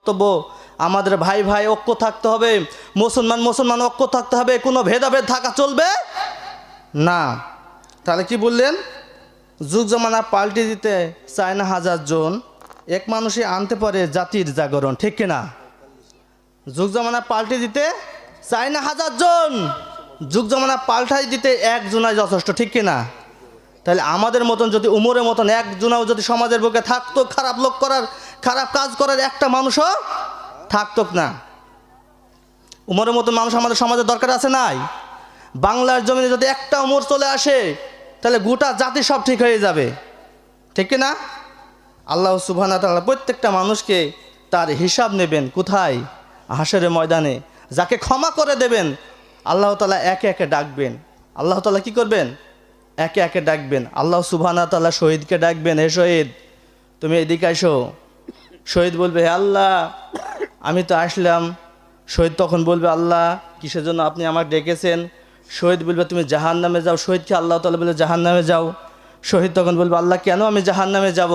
বক্তব্য আমাদের ভাই ভাই ঐক্য থাকতে হবে, মুসলমান মুসলমান ঐক্য থাকতে হবে, কোনো ভেদাভেদ থাকা চলবে না। তাহলে কি বললেন? যুগ জমানা পাল্টে দিতে চায় না হাজার জন, এক মানুষই আনতে পারে জাতির জাগরণ, ঠিক কিনা? যুগ জমানা পাল্টে দিতে চায় না হাজার জন, যুগ জমানা পাল্টাই দিতে একজনাই যথেষ্ট, ঠিক কিনা? তাহলে আমাদের মতন যদি উমরের মতন একজনাও যদি সমাজের বুকে থাকতো, খারাপ লোক করার, খারাপ কাজ করার একটা মানুষও থাকতো না। উমরের মতন মানুষ আমাদের সমাজের দরকার আছে নাই? বাংলার জমিনে যদি একটা উমর চলে আসে তাহলে গোটা জাতি সব ঠিক হয়ে যাবে, ঠিক কিনা? আল্লাহ সুবহানাহু ওয়া তাআলা প্রত্যেকটা মানুষকে তার হিসাব নেবেন কোথায়? হাশরের ময়দানে। যাকে ক্ষমা করে দেবেন আল্লাহ তাআলা একে একে ডাকবেন। আল্লাহ তাআলা কি করবেন? একে একে ডাকবেন। আল্লাহ সুবহানাহু ওয়া তাআলা শহীদকে ডাকবেন, হে শহীদ তুমি এদিকে আসো। শহীদ বলবে, হে আল্লাহ আমি তো আসলাম। শহীদ তখন বলবে, আল্লাহ কিসের জন্য আপনি আমাকে ডেকেছেন? শহীদ বলবে, তুমি জাহান্নামে যাও। শহীদকে আল্লাহ তাআলা বলে, জাহান্নামে যাও। শহীদ তখন বলবে, আল্লাহ কেন আমি জাহান্নামে যাব?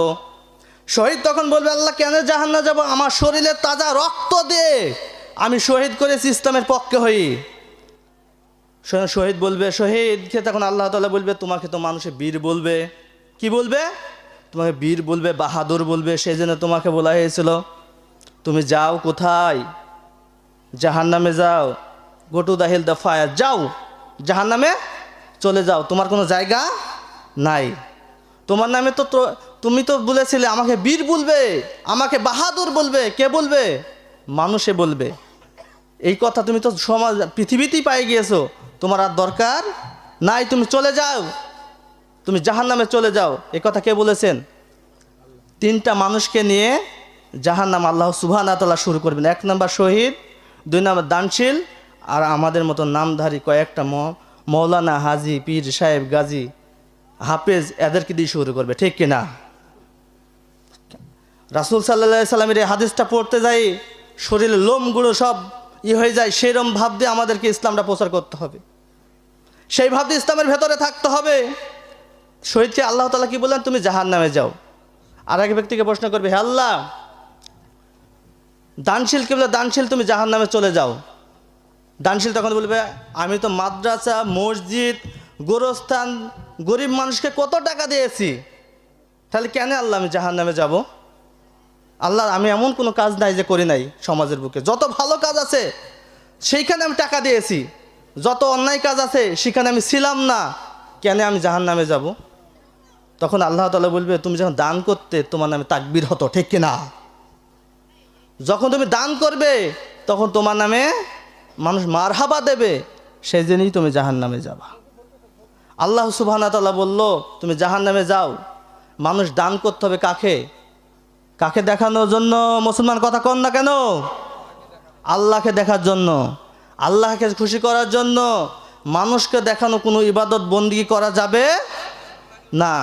শহীদ তখন বলবে, আল্লাহ কেন জাহান্নামে যাব? আমার শরীরে তাজা রক্ত দিয়ে আমি শহীদ করেছি ইসলামের পক্ষে হই। শহীদ বলবে, শহীদকে তখন আল্লাহ তাআলা বলবে, তোমাকে তো মানুষে বীর বলবে। কি বলবে? তোমাকে বীর বলবে, বাহাদুর বলবে, সেই জন্য তোমাকে বলা হয়েছিল। তুমি যাও কোথায়? জাহান্নামে যাও। Go to the hell the fire, যাও জাহান্নামে চলে যাও, তোমার কোনো জায়গা নাই। তোমার নামে তো তুমি তো বলেছিলে আমাকে বীর বলবে, আমাকে বাহাদুর বলবে। কে বলবে? মানুষে বলবে। এই কথা তুমি তো সমাজ পৃথিবীতেই পাই গিয়েছো, তোমার আর দরকার নাই, তুমি চলে যাও, তুমি জাহান্নামে চলে যাও। এই কথা কে বলেছেন? তিনটা মানুষকে নিয়ে জাহান্নাম আল্লাহ সুবহানাহু ওয়া তাআলা শুরু করবেন। এক নাম্বার শহীদ, দুই নাম্বার দানশীল, আর আমাদের মতো নামধারী কয়েকটা মৌলানা, হাজি, পীর সাহেব, গাজী, হাফেজ, এদেরকে দিয়ে শুরু করবে, ঠিক কিনা? রাসূল সাল্লাল্লাহু আলাইহি সাল্লামের এই হাদিসটা পড়তে যাই শরীরের লোমগুলো সব হয়ে যায়। সেরম ভাব দিয়ে আমাদেরকে ইসলামটা প্রচার করতে হবে, সেই ভাব দিয়ে ইসলামের ভেতরে থাকতে হবে। শহীদকে আল্লাহ তাআলা কি বললেন? তুমি জাহান্নামে যাও। আর এক ব্যক্তিকে প্রশ্ন করবে, হে আল্লাহ দানশীলকে বলে, দানশীল তুমি জাহান্নামে চলে যাও। দানশীল তখন বলবে, আমি তো মাদ্রাসা, মসজিদ, গোরস্থান, গরিব মানুষকে কত টাকা দিয়েছি, তাহলে কেন আল্লাহ আমি জাহান্নামে যাব? আল্লাহ আমি এমন কোনো কাজ নাই যে করি নাই। সমাজের বুকে যত ভালো কাজ আছে সেইখানে আমি টাকা দিয়েছি, যত অন্যায় কাজ আছে সেখানে আমি ছিলাম না, কেন আমি জাহান্নামে যাব? তখন আল্লাহ তাআলা বলবে, তুমি যখন দান করতে তোমার নামে তাকবীর হতো, ঠিক কিনা? যখন তুমি দান করবে তখন তোমার নামে মানুষ মারহাবা দেবে, সেই জন্যই তুমি জাহান্নামে যাবা। আল্লাহ সুবহানাহু ওয়া তাআলা বলল তুমি জাহান্নামে যাও। মানুষ দান করতে হবে কাকে? কাকে দেখানোর জন্য? মুসলমান কথা কন না কেন? আল্লাহকে দেখার জন্য, আল্লাহকে খুশি করার জন্য। মানুষকে দেখানো কোনো ইবাদত বন্দেগী করা যাবে না।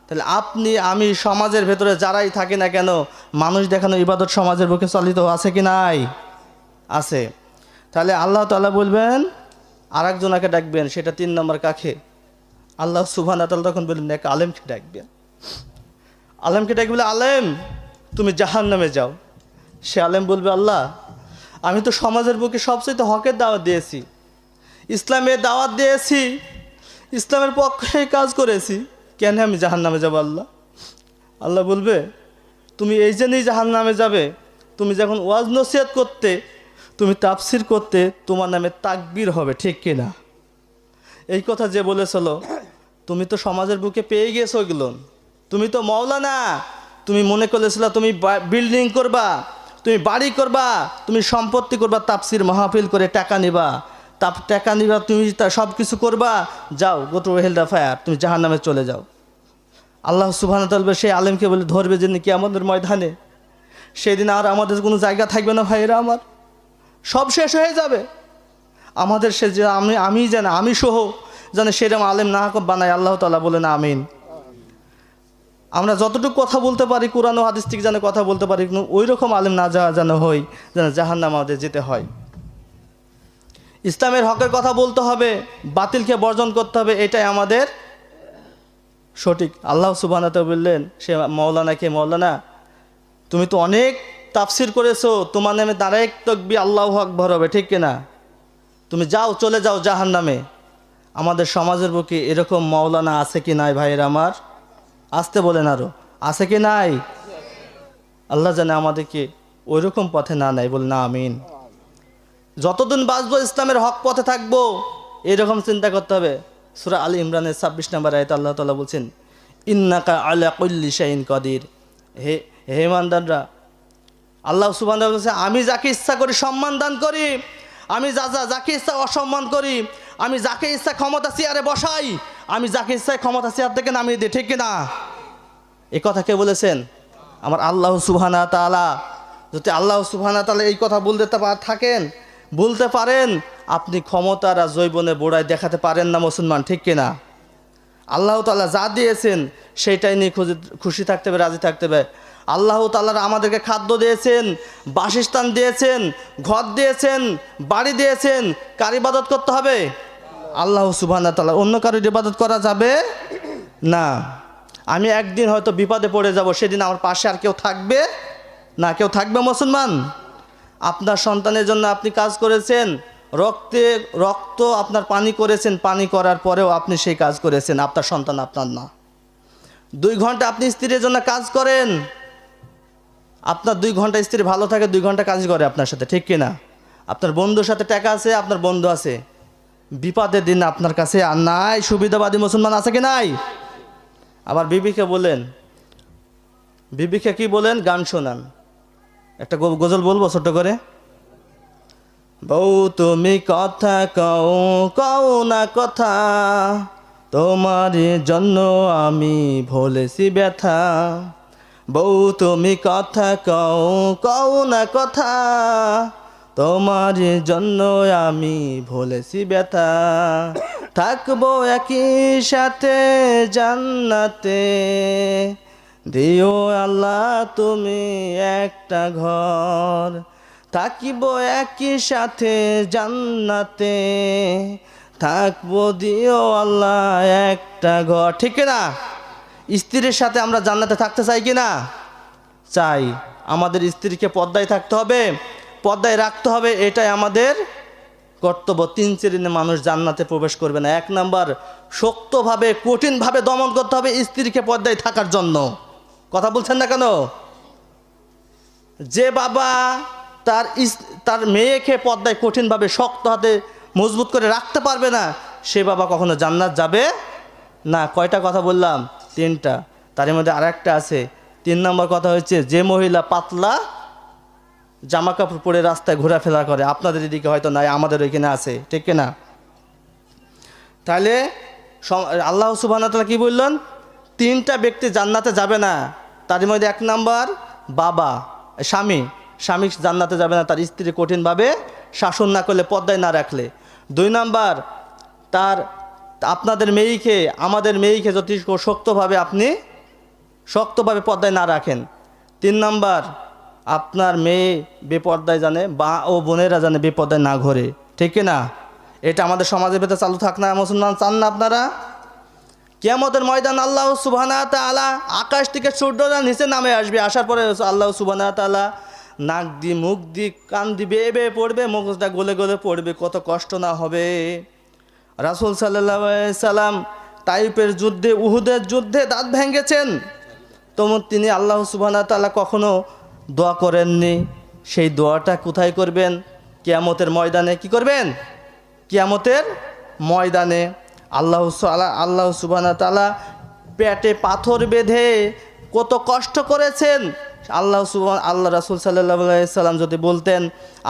তাহলে আপনি আমি সমাজের ভেতরে যারাই থাকি না কেন, মানুষ দেখানো ইবাদত সমাজের বুকে চালিত আছে কি নাই? আছে। তাহলে আল্লাহ তাআলা বলবেন আর একজনাকে ডাকবেন, সেটা 3 নম্বর কাকে? আল্লাহ সুবহানাহু ওয়া তাআলা তখন বলবেন এক আলেমকে ডাকবেন। আলেমকে ডাকবে, বলে আলেম তুমি জাহান্নামে যাও। সে আলেম বলবে, আল্লাহ আমি তো সমাজের বুকে সবচেয়ে হকের দাওয়াত দিয়েছি, ইসলামের দাওয়াত দিয়েছি, ইসলামের পক্ষে কাজ করেছি, কেন আমি জাহান্নামে যাব আল্লাহ? আল্লাহ বলবে, তুমি এই জন্যই জাহান্নামে যাবে, তুমি যখন ওয়াজ নসিহত করতে, তুমি তাফসির করতে, তোমার নামে তাকবীর হবে, ঠিক কিনা? এই কথা যে বলেছিল, তুমি তো সমাজের বুকে পেয়ে গিয়েছো ওগুলো। তুমি তো মৌলানা, তুমি মনে করেছিল তুমি বিল্ডিং করবা, তুমি বাড়ি করবা, তুমি সম্পত্তি করবা, তাফসির মাহফিল করে টাকা নিবা, টাকা নিবা, তুমি সব কিছু করবা, যাও go to hell the fire, তুমি জাহান্নামে চলে যাও। আল্লাহ সুবহানাহু ওয়া তাআলা সেই আলেমকে বলে ধরবে যেন কিয়ামতের ময়দানে, সেদিন আর আমাদের কোনো জায়গা থাকবে না ভাইয়েরা আমার, সব শেষ হয়ে যাবে। আমাদের সে যে আমি যেন আমি সহ যেন সেরকম আলেম না বানায় আল্লাহ তাআলা বলেন আমিন। আমরা যতটুকু কথা বলতে পারি কোরআন ও হাদিস থেকে যেন কথা বলতে পারি, ওই রকম আলেম না যেন হই যেন জাহান্নামে আমাদের যেতে হয়। ইসলামের হকের কথা বলতে হবে, বাতিলকে বর্জন করতে হবে, এটাই আমাদের সঠিক। আল্লাহ সুবহানাহু ওয়া তাআলা বললেন সে মৌলানাকে, মৌলানা তুমি তো অনেক তাফসির করেছো, তোমার নামে ডাইরেক্ট তাকবীর আল্লাহু আকবার হবে, ঠিক কিনা? তুমি যাও, চলে যাও জাহান্নামে। আমাদের সমাজের বুকে এরকম মাওলানা আছে কি নাই ভাইয়ের আমার? আসতে বলেন আরো, আছে কি নাই? আল্লাহ জানে আমাদেরকে ওই রকম পথে না নেয়, বল না আমিন। যতদিন বাঁচবো ইসলামের হক পথে থাকবো, এরকম চিন্তা করতে হবে। সূরা আলী ইমরানের 26 নম্বর আয়াতে আল্লাহ তাআলা বলছেন, ইন্নাকা আলা কুল্লি শাইইন কাদির। হে হে ইমানদাররা, আল্লাহ সুবহানাহু ওয়া তাআলা বলছে, আমি যাকে ইচ্ছা করি সম্মান দান করি, আমি যাকে ইচ্ছা অসম্মান করি, আমি যাকে ইচ্ছা ক্ষমতা চেয়ারে বসাই, আমি যাকে ইচ্ছা ক্ষমতা চেয়ার থেকে নামিয়ে দিই, ঠিক কিনা? এই কথা কে বলেছেন? আমার আল্লাহ সুবহানাহু ওয়া তাআলা। যদি আল্লাহ সুবহানাহু ওয়া তাআলা এই কথা বলতে পারেন, আপনি ক্ষমতার আর জৈবনে বোড়ায় দেখাতে পারেন না মুসলমান, ঠিক কিনা? আল্লাহ তাআলা যা দিয়েছেন সেইটাই নিয়ে খুশি থাকতে হবে, রাজি থাকতে হবে। আল্লাহ তাআলা আমাদেরকে খাদ্য দিয়েছেন, বাসস্থান দিয়েছেন, ঘর দিয়েছেন, বাড়ি দিয়েছেন। কার ইবাদত করতে হবে? আল্লাহ সুবহানাহু ওয়া তাআলা। অন্য কারোর ইবাদত করা যাবে না। আমি একদিন হয়তো বিপদে পড়ে যাব, সেদিন আমার পাশে আর কেউ থাকবে না। কেউ থাকবে মুসলমান? আপনার সন্তানের জন্য আপনি কাজ করেছেন, রক্ত আপনার পানি করেছেন, পানি করার পরেও আপনি সেই কাজ করেছেন, আপনার সন্তান আপনার না। 2 ঘন্টা আপনি স্ত্রীর জন্য কাজ করেন, আপনার 2 ঘন্টা স্ত্রী ভালো থাকে, 2 ঘন্টা কাজ করে আপনার সাথে, ঠিক কিনা? আপনার বন্ধুর সাথে টাকা আছে, আপনার বন্ধু আছে, বিপদের দিন আপনার কাছে আর নাই। সুবিধাবাদী মুসলমান আছে কি নাই? আবার বিবিকে কি বলেন? গান শোনান। একটা গজল বলবো ছোট্ট করে। বউ তুমি কথা কও না কথা, তোমার জন্য আমি ভুলেছি ব্যথা। বউ তুমি কথা কও না কথা, তোমার জন্য আমি ভুলেছি ব্যথা। থাকবো একই সাথে জান্নাতে, দিও আল্লাহ তুমি একটা ঘর। থাকিব একই সাথে জান্নাতে, থাকবো, দিও আল্লাহ একটা ঘর, ঠিক না? স্ত্রীর সাথে আমরা জান্নাতে থাকতে চাই কি না? চাই। আমাদের স্ত্রীকে পর্দায় থাকতে হবে, পর্দায় রাখতে হবে, এটাই আমাদের কর্তব্য। 3 শ্রেণীর মানুষ জান্নাতে প্রবেশ করবে না। 1 নাম্বার, শক্তভাবে কঠিনভাবে দমন করতে হবে স্ত্রীকে পর্দায় থাকার জন্য। কথা বলছেন না কেন? যে বাবা তার মেয়েকে পর্দায় কঠিনভাবে শক্ত হাতে মজবুত করে রাখতে পারবে না, সে বাবা কখনো জান্নাত যাবে না। কয়টা কথা বললাম? 3টা। তার মধ্যে আরেকটা আছে। 3 নম্বর কথা হচ্ছে, যে মহিলা পাতলা জামা কাপড় পরে রাস্তায় ঘোরাফেরা করে। আপনাদের এদিকে হয়তো নাই, আমাদের ওইখানে আছে, ঠিক না? তাহলে আল্লাহ সুবহানাহু ওয়া তাআলা কি বললেন? 3টা ব্যক্তি জান্নাতে যাবে না। তার মধ্যে 1 নাম্বার বাবা, স্বামী জান্নাতে যাবে না তার স্ত্রী কঠিনভাবে শাসন না করলে, পর্দায় না রাখলে। 2 নাম্বার, আপনাদের মেয়েকে, আমাদের মেয়েকে যদি শক্তভাবে পর্দায় না রাখেন। 3 নাম্বার, আপনার মেয়ে বেপর্দায় জানে, বা ও বোনেরা জানে বেপর্দায় না ঘোরে, ঠিক না? এটা আমাদের সমাজের ভেতরে চালু থাক না। মুসলমান চান না আপনারা? কিয়ামতের ময়দান আল্লাহ সুবহানাহু ওয়া তাআলা আকাশ থেকে সূর্যটা নিচে নামে আসবে। আসার পরে আল্লাহ সুবহানাহু ওয়া তাআলা নাক দিয়ে, মুখ দিয়ে, কান দিয়ে বেয়ে পড়বে, মুখটা গলে গলে পড়বে। কত কষ্ট না হবে! রাসূল সাল্লাল্লাহু আলাইহি সাল্লাম তাইফের যুদ্ধে, উহুদের যুদ্ধে দাঁত ভেঙেছেন, তিনি আল্লাহ সুবহানাহু ওয়া তাআলা কখনো দোয়া করেননি। সেই দোয়াটা কোথায় করবেন? কিয়ামতের ময়দানে। কি করবেন? কিয়ামতের ময়দানে। আল্লাহ সুবহানাহু ওয়া তাআলা পেটে পাথর বেঁধে কত কষ্ট করেছেন। আল্লাহ রাসূল সাল্লাল্লাহু আলাইহি সাল্লাম যদি বলতেন,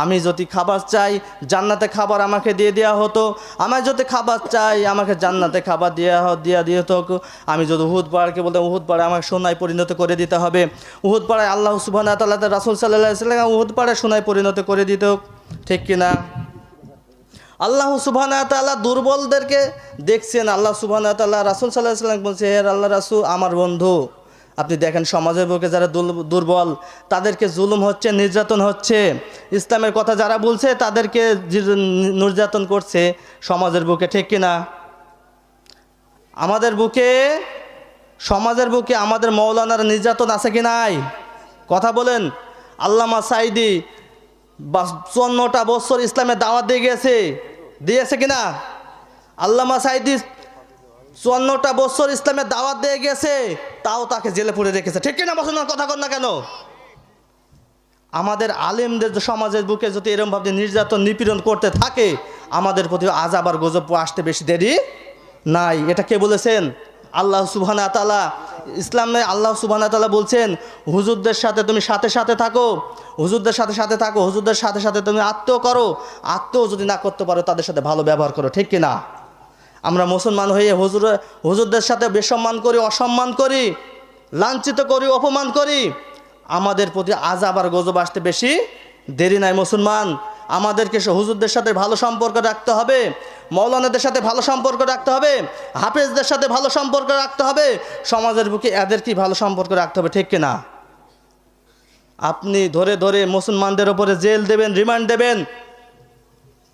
আমি যদি খাবার চাই, জান্নাতে খাবার আমাকে দিয়ে দেওয়া হতো, আমি যদি খাবার চাই আমাকে জান্নাতে খাবার দিয়ে হতো। আমি যদি উহুদ পাহাড়কে বলতাম, উহুদ পাহাড়ে আমাকে সোনায় পরিণত করে দিতে হবে, উহুদ পাহাড়ে আল্লাহ সুবহানাহু ওয়া তাআলা রাসূল সাল্লাল্লাহু আলাইহি সাল্লাম উহুদ পাহাড়ে সোনায় পরিণত করে দিত, ঠিক কিনা? আল্লাহ সুবহানাহু ওয়া তাআলা দুর্বলদেরকে দেখছেন। আল্লাহ সুবহানাহু ওয়া তাআলা রাসূল সাল্লাল্লাহু আলাইহি সাল্লাম বলছে, হে আল্লাহ রাসূল, আমার বন্ধু, আপনি দেখেন সমাজের বুকে যারা দুর্বল তাদেরকে জুলুম হচ্ছে, নির্যাতন হচ্ছে। ইসলামের কথা যারা বলছে তাদেরকে নির্যাতন করছে সমাজের বুকে, ঠিক কিনা? আমাদের বুকে, সমাজের বুকে আমাদের মৌলানার নির্যাতন আছে কি নাই? কথা বলেন। আল্লামা সাঈদী 54টা বছর ইসলামের দাওয়াত দিয়েছে কিনা? আল্লামা সাঈদী 54টা বছর ইসলামের দাওয়াত দিয়ে গেছে, তাও তাকে জেলে পুরে রেখেছে। ঠিক কিনা মুসলমান? কথা কন না কেন? আমাদের আলেমদের সমাজের বুকে যদি এরকমভাবে নির্যাতন নিপীড়ন করতে থাকে, আমাদের প্রতি আযাব আর গজব আসতে বেশি দেরি নাই। এটা কে বলেছেন? আল্লাহ সুবহানাহু ওয়া তাআলা। ইসলামে আল্লাহ সুবহানাহু ওয়া তাআলা বলছেন, হুজুরদের সাথে তুমি সাথে থাকো, হুজুরদের সাথে থাকো, হুজুরদের সাথে তুমি আত্মীয় করো, আত্মীয় যদি না করতে পারো তাদের সাথে ভালো ব্যবহার করো। ঠিক কিনা? আমরা মুসলমান হয়ে হুজুরদের সাথে বেসম্মান করি, অসম্মান করি, লাঞ্ছিত করি, অপমান করি, আমাদের প্রতি আযাব আর গজব আসতে বেশি দেরি নাই। মুসলমান, আমাদেরকে হুজুরদের সাথে ভালো সম্পর্ক রাখতে হবে, মৌলানাদের সাথে ভালো সম্পর্ক রাখতে হবে, হাফেজদের সাথে ভালো সম্পর্ক রাখতে হবে, সমাজের বুকে এদের কি ভালো সম্পর্ক রাখতে হবে। ঠিক কিনা? আপনি ধরে মুসলমানদের ওপরে জেল দেবেন, রিমান্ড দেবেন।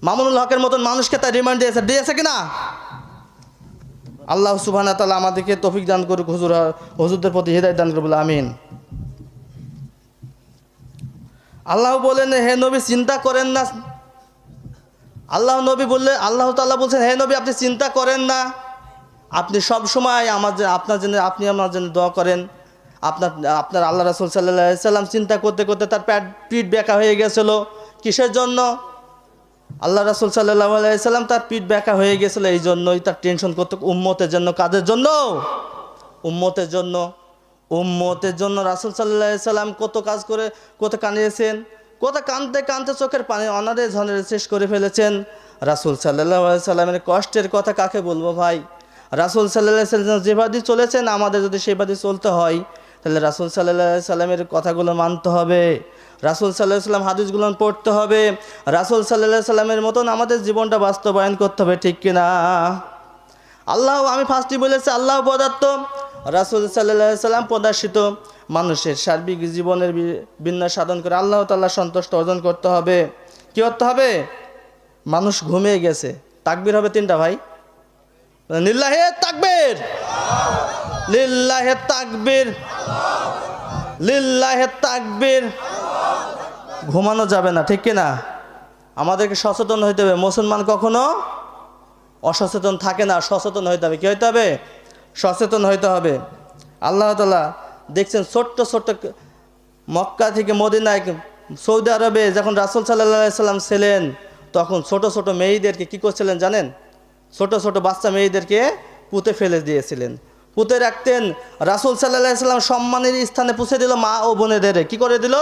মামুনুল হকের মতন মানুষকে তাই রিমান্ড দিয়েছে কিনা? আল্লাহ সুবহানাহু ওয়া তাআলা আমাদেরকে তৌফিক দান করুক, হুজুরদের প্রতি হিদায়াত দান করুক, বলে আমিন। আল্লাহ বলেন, হে নবী চিন্তা করেন না। আল্লাহ নবী বললে, আল্লাহ তাআলা বলছেন, হে নবী আপনি চিন্তা করেন না, আপনি সব সময় আপনি আমার জন্য দোয়া করেন। আপনার আল্লাহ রাসূল সাল্লাল্লাহু আলাইহি সাল্লাম চিন্তা করতে তার পিঠ ব্যাকা হয়ে গেছিল। কিসের জন্য? আল্লাহ রাসূল সাল্লাল্লাহু আলাইহি সাল্লাম তার পিঠ ব্যাকা হয়ে গেছিল, এই জন্যই তার টেনশন করতে, উম্মতের জন্য। কাদের জন্য? উম্মতের জন্য। উম্মতের জন্য রাসূল সাল্লাল্লাহু আলাইহি সাল্লাম কত কাজ করে, কত কাঁদিয়েছেন, কত কাঁদতে চোখের পানি অনারে ঝরে শেষ করে ফেলেছেন। রাসূল সাল্লাল্লাহু আলাইহি সাল্লামের কষ্টের কথা কাকে বলবো ভাই? রাসূল সাল্লাল্লাহু আলাইহি সাল্লাম যেভাবে চলেছেন, আমাদের যদি সেভাবে চলতে হয়, তাহলে রাসূল সাল্লাল্লাহু আলাইহি সাল্লামের কথাগুলো মানতে হবে, রাসূল সাল্লাল্লাহু আলাইহি সাল্লাম হাদিসগুলো পড়তে হবে, রাসূল সাল্লাল্লাহু আলাইহি সাল্লামের মতন আমাদের জীবনটা বাস্তবায়ন করতে হবে। ঠিক কিনা? আল্লাহ, আমি ফার্স্টই বলেছি, আল্লাহ পদার্থ, রাসূল সাল্লাল্লাহু আলাইহি সাল্লাম প্রদর্শিত, মানুষের সার্বিক জীবনের বিন্যাস সাধন করে আল্লাহ তাআলা সন্তুষ্ট অর্জন করতে হবে। কি করতে হবে? মানুষ ঘুমিয়ে গেছে, তাকবীর হবে 3টা ভাই। লিল্লাহে তাকবীর, লিল্লাহে তাকবীর, লিল্লাহে তাকবীর। ঘুমানো যাবে না। ঠিক কিনা? আমাদেরকে সচেতন হইতে হবে। মুসলমান কখনো অসচেতন থাকে না, সচেতন হইতে হবে। কি হইতে হবে? সচেতন হইতে হবে। আল্লাহ তাআলা দেখছেন, ছোট্ট মক্কা থেকে মদিনায়, সৌদি আরবে যখন রাসূল সাল্লাল্লাহু আলাইহি সাল্লাম ছিলেন, তখন ছোট মেয়েদেরকে কি করছিলেন জানেন? ছোট বাচ্চা মেয়েদেরকে পুঁতে ফেলে দিয়েছিলেন, পুঁতে রাখতেন। রাসূল সাল্লাল্লাহু আলাইহি সাল্লাম সম্মানের স্থানে পৌঁছে দিল মা ও বোনেদের। কি করে দিল?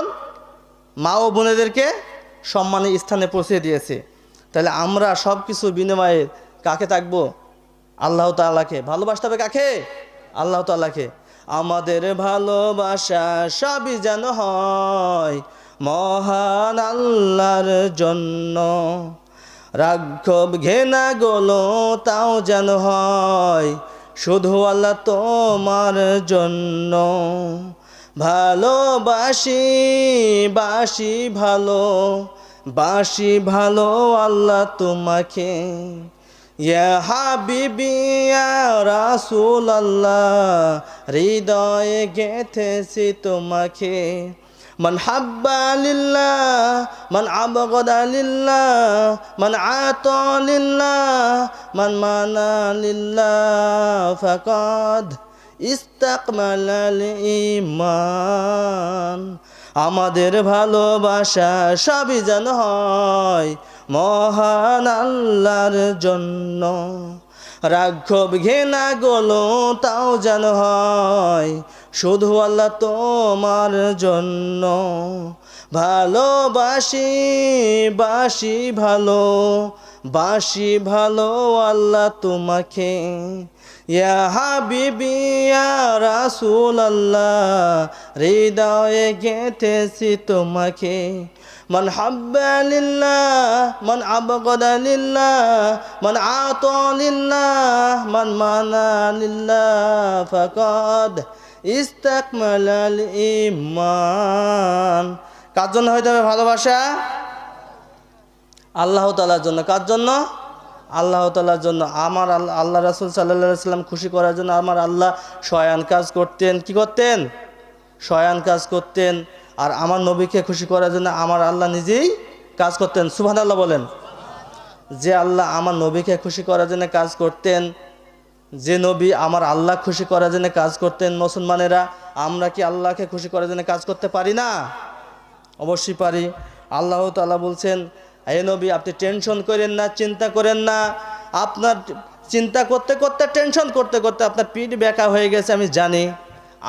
মা ও বোনেদেরকে সম্মানের স্থানে পৌঁছে দিয়েছে। তাহলে আমরা সব কিছুর বিনিময়ে কাকে থাকবো? আল্লাহ তাআলাকে। ভালোবাসতে হবে কাকে? আল্লাহ তাআলাকে। আমাদের ভালোবাসা সবই যেন হয় মহান আল্লাহর জন্য, রাঘব ঘেনা গুলো তাও যেন হয় শুধু আল্লাহ তোমার জন্য। ভালোবাসি বাসি ভালো আল্লাহ তোমাকে, ইয়া হাবিবি ইয়া রাসূলুল্লাহ, হৃদয়ে গেঁথেছি তোমাকে। মান হাব্বা লিল্লাহ, মান আবগাদা লিল্লাহ, মান আতা লিল্লাহ, মান মানা লিল্লাহ, ফাকাদ ইস্তাকমালাল ঈমান। আমাদের ভালোবাসা সবই যেন হয় মহান আল্লাহর জন্য, রাঘব ঘেনা গুলো তাও যেন হয় শুধু আল্লাহ তোমার জন্য। ভালোবাসি ভালো আল্লাহ তোমাকে, ইয়া হাবিবি ইয়া রাসূলুল্লাহ, হৃদয়ে গেঁথেছি তোমাকে। মান হাব্বা লিল্লাহ, মান আবগাদা লিল্লাহ, মান আতা লিল্লাহ, মান মানা লিল্লাহ, ফাকাদ ইস্তাকমালাল ঈমান। কার জন্য হইতে হবে ভালোবাসা? আল্লাহ তাআলার জন্য। কার জন্য? আল্লাহ তাআলার জন্য। আমার আল্লাহ রাসূল সাল্লাল্লাহু আলাইহি সাল্লাম খুশি করার জন্য আমার আল্লাহ শয়ান কাজ করতেন। কি করতেন? শয়ান কাজ করতেন। আর আমার নবীকে খুশি করার জন্য আমার আল্লাহ নিজেই কাজ করতেন। সুবহানাল্লাহ বলেন। যে আল্লাহ আমার নবীকে খুশি করার জন্য কাজ করতেন, যে নবী আমার আল্লাহ খুশি করার জন্য কাজ করতেন, মুসলমানেরা আমরা কি আল্লাহকে খুশি করার জন্য কাজ করতে পারি না? অবশ্যই পারি। আল্লাহ তাআলা বলছেন, হে নবী আপনি টেনশন করেন না, চিন্তা করেন না। আপনার চিন্তা করতে করতে, টেনশন করতে করতে আপনার পিঠ ব্যাকা হয়ে গেছে, আমি জানি।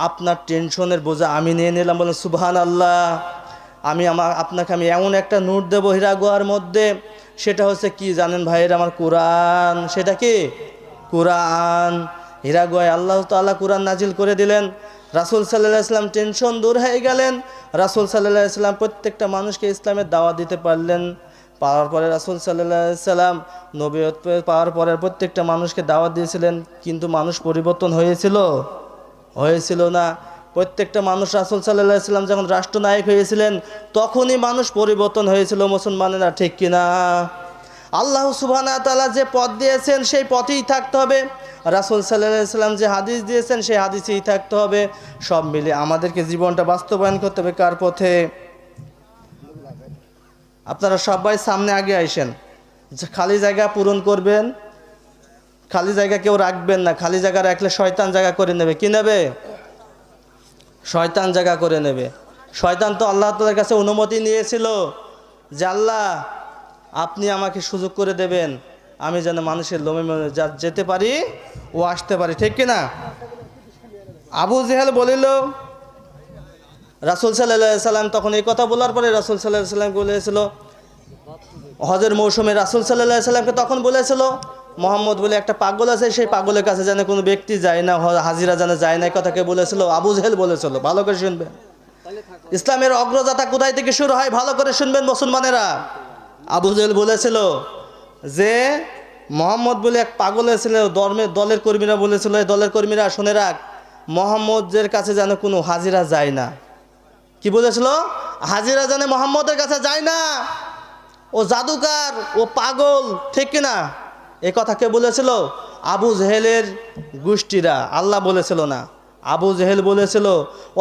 আপনার টেনশনের বোঝা আমি নিয়ে নিলাম। বলেন সুবহানাল্লাহ। আপনাকে আমি এমন একটা নূর দেবো হীরা গুহার মধ্যে, সেটা হচ্ছে কি জানেন ভাইয়ের আমার? কোরআন। সেটা কি? কোরআন। হীরা গুহায় আল্লাহ তাআলা কোরআন নাজিল করে দিলেন। রাসূল সাল্লাল্লাহু আলাইহি ওয়াসাল্লাম টেনশন দূর হয়ে গেলেন। রাসূল সাল্লাল্লাহু আলাইহি ওয়াসাল্লাম প্রত্যেকটা মানুষকে ইসলামের দাওয়াত দিতে পারলেন। পাওয়ার পরে রাসূল সাল্লাল্লাহু আলাইহি ওয়াসাল্লাম নবুয়ত পাওয়ার পরে প্রত্যেকটা মানুষকে দাওয়াত দিয়েছিলেন, কিন্তু মানুষ পরিবর্তন হয়েছিল না। প্রত্যেকটা মানুষ রাসূল সাল্লাল্লাহু আলাইহি ওয়াসাল্লাম যখন রাষ্ট্রনায়ক হয়েছিলেন তখনই মানুষ পরিবর্তন হয়েছিল, মুসলমানেরা, ঠিক কিনা? আল্লাহ সুবহানাহু ওয়া তাআলা যে পথ দিয়েছেন সেই পথেই থাকতে হবে। রাসূল সাল্লাল্লাহু আলাইহি ওয়াসাল্লাম যে হাদিস দিয়েছেন সেই হাদিসেই থাকতে হবে। সব মিলে আমাদেরকে জীবনটা বাস্তবায়ন করতে হবে কার পথে? আপনারা সবাই সামনে আগে আইসেন, খালি জায়গা পূরণ করবেন। খালি জায়গা কেউ রাখবেন না। খালি জায়গা রাখলে শয়তান জায়গা করে নেবে। কি নেবে? শয়তান জায়গা করে নেবে। শয়তান তো আল্লাহ তাআলার কাছে অনুমতি নিয়েছিল যে আল্লাহ আপনি আমাকে সুযোগ করে দেবেন, আমি যেন মানুষের লোমে যেতে পারি ও আসতে পারি, ঠিক কিনা? আবু জেহেল বলিল, রাসূল সাল্লাল্লাহু আলাইহি সাল্লাম তখন এই কথা বলার পরে রাসূল সাল্লাল্লাহু আলাইহি সাল্লাম বলেছিল, হজের মৌসুমে রাসূল সাল্লাল্লাহু আলাইহি সাল্লামকে তখন বলেছিল, মোহাম্মদ বলে একটা পাগল আছে, সেই পাগলের কাছে যেন কোনো ব্যক্তি যায় না, হাজিরা যেন যায় না। এই কথাকে বলেছিল আবু জেহেল বলেছিল। ভালো করে শুনবেন। ইসলামের অগ্রযাত্রা কোথায় থেকে শুরু হয় ভালো করে শুনবেন মুসলমানেরা। আবু জেহেল বলেছিল যে মোহাম্মদ বলে এক পাগল ছিল, দলের কর্মীরা বলেছিল, এই দলের কর্মীরা শুনে রাখ, মোহাম্মদের কাছে যেন কোনো হাজিরা যায় না। কি বলেছিল? হাজিরা যেন মোহাম্মদের কাছে যায় না, ও জাদুকার, ও পাগল, ঠিক কিনা? এ কথা কে বলেছিল? আবু জেহেলের গোষ্ঠীরা। আল্লাহ বলেছিল না, আবু জেহেল বলেছিল।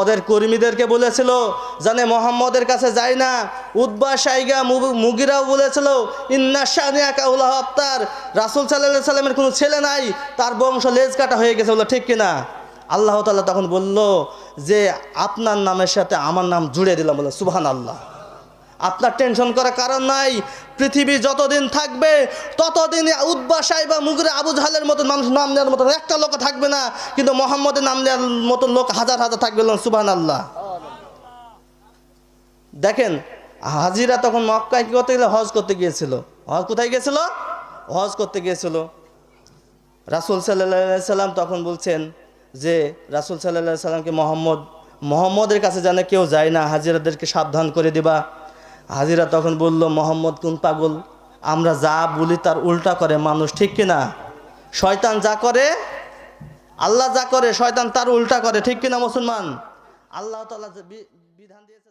ওদের কর্মীদেরকে বলেছিল জানে মোহাম্মদের কাছে যায় না। উতবা, শাইগা, মুগিরাও বলেছিল ইন্না শানিয়াকা উল আবতার, রাসূল সাল্লাল্লাহু আলাইহি সাল্লামের কোনো ছেলে নাই, তার বংশ লেজ কাটা হয়ে গেছে, বলে ঠিক কিনা? আল্লাহ তাআলা তখন বলল যে আপনার নামের সাথে আমার নাম জুড়ে দিলাম। বলে সুবহানাল্লাহ। আপনার টেনশন করার কারণ নাই। পৃথিবী যতদিন থাকবে ততদিন উতবা, শাইবা, মুগিরা, আবু জাহলের মতো মানুষ নাম নেওয়ার মতো একটা লোক থাকবে না, কিন্তু মোহাম্মদের নাম নেওয়ার মতো লোক হাজার হাজার থাকবে। সুবহানাল্লাহ। দেখেন, হাজিরা তখন মক্কায় কি করতে গেলে? হজ করতে গিয়েছিল। কোথায় গিয়েছিল? হজ করতে গিয়েছিল। রাসূল সাল্লাল্লাহু আলাইহি সাল্লাম তখন বলছেন যে রাসূল সাল্লাল্লাহু আলাইহি সাল্লামকে মোহাম্মদের কাছে যেন কেউ যায় না, হাজিরাদেরকে সাবধান করে দিবা। হাজিরা তখন বলল, মোহাম্মদ কোন পাগল, আমরা যা বলি তার উল্টা করে মানুষ, ঠিক কিনা? শয়তান যা করে, আল্লাহ যা করে, শয়তান তার উল্টা করে, ঠিক কিনা মুসলমান? আল্লাহ তাআলা যে বিধান দিয়েছে